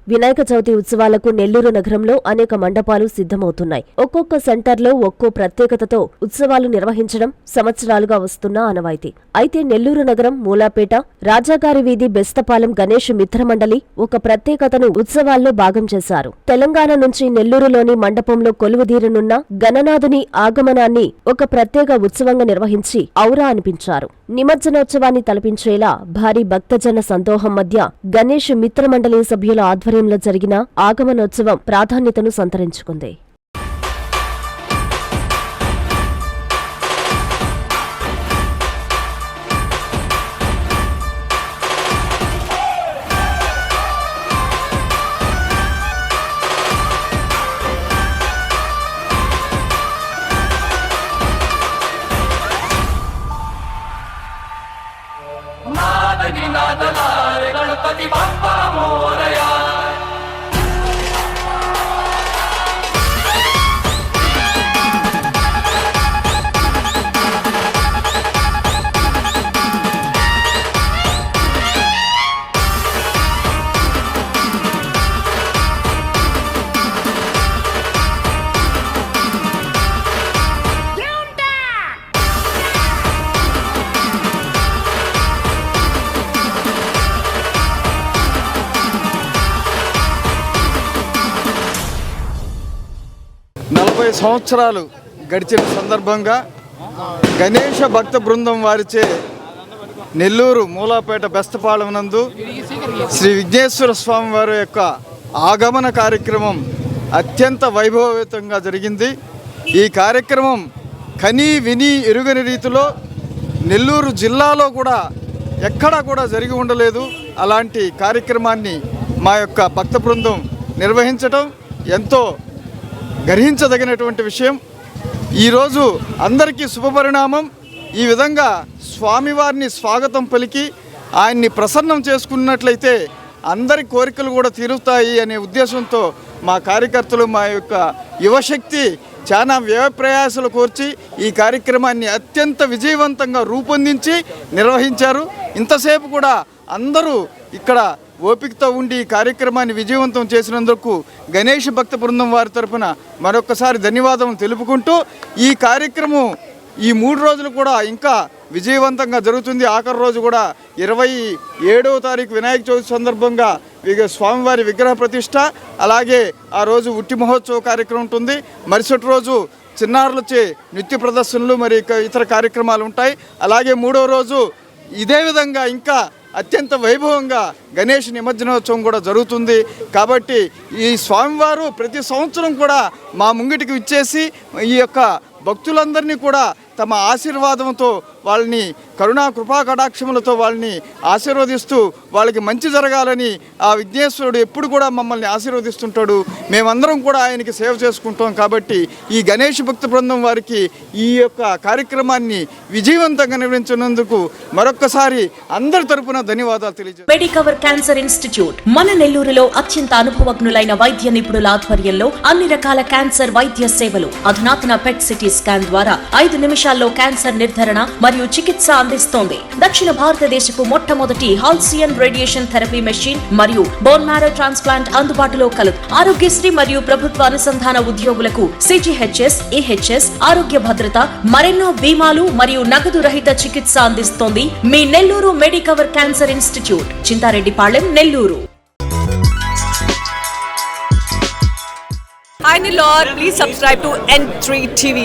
వినాయక చవితి ఉత్సవాలకు నెల్లూరు నగరంలో అనేక మండపాలు సిద్ధమవుతున్నాయి. ఒక్కొక్క సెంటర్లో ఒక్కో ప్రత్యేకతతో ఉత్సవాలు నిర్వహించడం సంవత్సరాలుగా వస్తున్న ఆనవాయితీ. అయితే నెల్లూరు నగరం మూలాపేట, రాజాగారి వీధి, బెస్తపాలెం గణేష్ మిత్రమండలి ఒక ప్రత్యేకతను ఉత్సవాల్లో భాగం చేశారు. తెలంగాణ నుంచి నెల్లూరులోని మండపంలో కొలువుదీరనున్న గణనాథుని ఆగమనాన్ని ఒక ప్రత్యేక ఉత్సవంగా నిర్వహించి ఔరా అనిపించారు. నిమజ్జనోత్సవాన్ని తలపించేలా భారీ భక్తజన సందోహం మధ్య గణేష్ మిత్రమండలి సభ్యుల ఆధ్వర్యంలో జరిగిన ఆగమనోత్సవం ప్రాధాన్యతను సంతరించుకుంది. गणपति बाप्पा मोरया సంవత్సరాలు గడిచిన సందర్భంగా గణేష భక్త బృందం వారిచే నెల్లూరు మూలాపేట బెస్తపాలెం నందు శ్రీ విఘ్నేశ్వర స్వామి వారి యొక్క ఆగమన కార్యక్రమం అత్యంత వైభవయుతంగా జరిగింది. ఈ కార్యక్రమం కనీ విని ఎరుగని రీతిలో నెల్లూరు జిల్లాలో కూడా ఎక్కడా కూడా జరిగి ఉండలేదు. అలాంటి కార్యక్రమాన్ని మా యొక్క భక్త బృందం నిర్వహించడం ఎంతో గర్హించదగినటువంటి విషయం. ఈరోజు అందరికీ శుభపరిణామం. ఈ విధంగా స్వామివారిని స్వాగతం పలికి ఆయన్ని ప్రసన్నం చేసుకున్నట్లయితే అందరి కోరికలు కూడా తీరుతాయి అనే ఉద్దేశంతో మా కార్యకర్తలు, మా యొక్క యువశక్తి చాలా వ్యయప్రయాసాలు కోర్చి ఈ కార్యక్రమాన్ని అత్యంత విజయవంతంగా రూపొందించి నిర్వహించారు. ఇంతసేపు కూడా అందరూ ఇక్కడ ఓపికతో ఉండి ఈ కార్యక్రమాన్ని విజయవంతం చేసినందుకు గణేష్ భక్త బృందం వారి తరఫున మరొకసారి ధన్యవాదం తెలుపుకుంటూ ఈ కార్యక్రమం ఈ 3 రోజులు కూడా ఇంకా విజయవంతంగా జరుగుతుంది. ఆఖరి రోజు కూడా 27వ తారీఖు వినాయక చవితి సందర్భంగా స్వామివారి విగ్రహ ప్రతిష్ట, అలాగే ఆ రోజు ఉట్టి మహోత్సవ కార్యక్రమం ఉంటుంది. మరుసటి రోజు చిన్నారులచే నృత్య ప్రదర్శనలు, మరి ఇతర కార్యక్రమాలు ఉంటాయి. అలాగే 3వ రోజు ఇదే విధంగా ఇంకా అత్యంత వైభవంగా గణేష్ నిమజ్జనోత్సవం కూడా జరుగుతుంది. కాబట్టి ఈ స్వామివారు ప్రతి సంవత్సరం కూడా మా ముంగిటికి విచ్చేసి ఈ యొక్క భక్తులందరినీ కూడా తమ ఆశీర్వాదంతో, వాళ్ళని కరుణా కృపా కటాక్షములతో వాళ్ళని ఆశీర్వదిస్తూ వాళ్ళకి మంచి జరగాలని ఆ విఘ్నేశ్వరుడు ఎప్పుడు కూడా మమ్మల్ని ఆశీర్వదిస్తుంటాడు. మేమందరం కూడా ఆయనకి సేవ చేసుకుంటాం. కాబట్టి ఈ గణేష్ భక్త బృందం వారికి ఈ యొక్క కార్యక్రమాన్ని విజయవంతంగా నిర్వహించినందుకు మరొక్కసారి అందరి తరపున ధన్యవాదాలు తెలియజేస్తాను. మెడికవర్ క్యాన్సర్ ఇన్స్టిట్యూట్ మన నెల్లూరులో అత్యంత అనుభవజ్ఞులైన వైద్య నిపుణుల ఆధ్వర్యంలో అన్ని రకాల క్యాన్సర్ వైద్య సేవలు, అధునాతన పెట్ సిటీ స్కాన్ ద్వారా 5 నిమిషాల్లో క్యాన్సర్ నిర్ధారణ మరియు చికిత్స అందిస్తోంది. దక్షిణ భారతదేశపు మొట్టమొదటి హాల్సియన్ రేడియేషన్ థెరపీ మెషిన్ మరియు బోన్ మ్యారో ట్రాన్స్ప్లాంట్ అందుబాటులో కలదు. ఆరోగ్యశ్రీ మరియు ప్రభుత్వ అనుసంధాన ఉద్యోగులకు CGHS, EHS, ఆరోగ్య భద్రత, మరెన్నో బీమాలు మరియు నగదు రహిత చికిత్స అందిస్తోంది మీ Nellore Medicover cancer institute, Chintareddypalem, Nellore. Hi Nilor, please subscribe to N3 TV.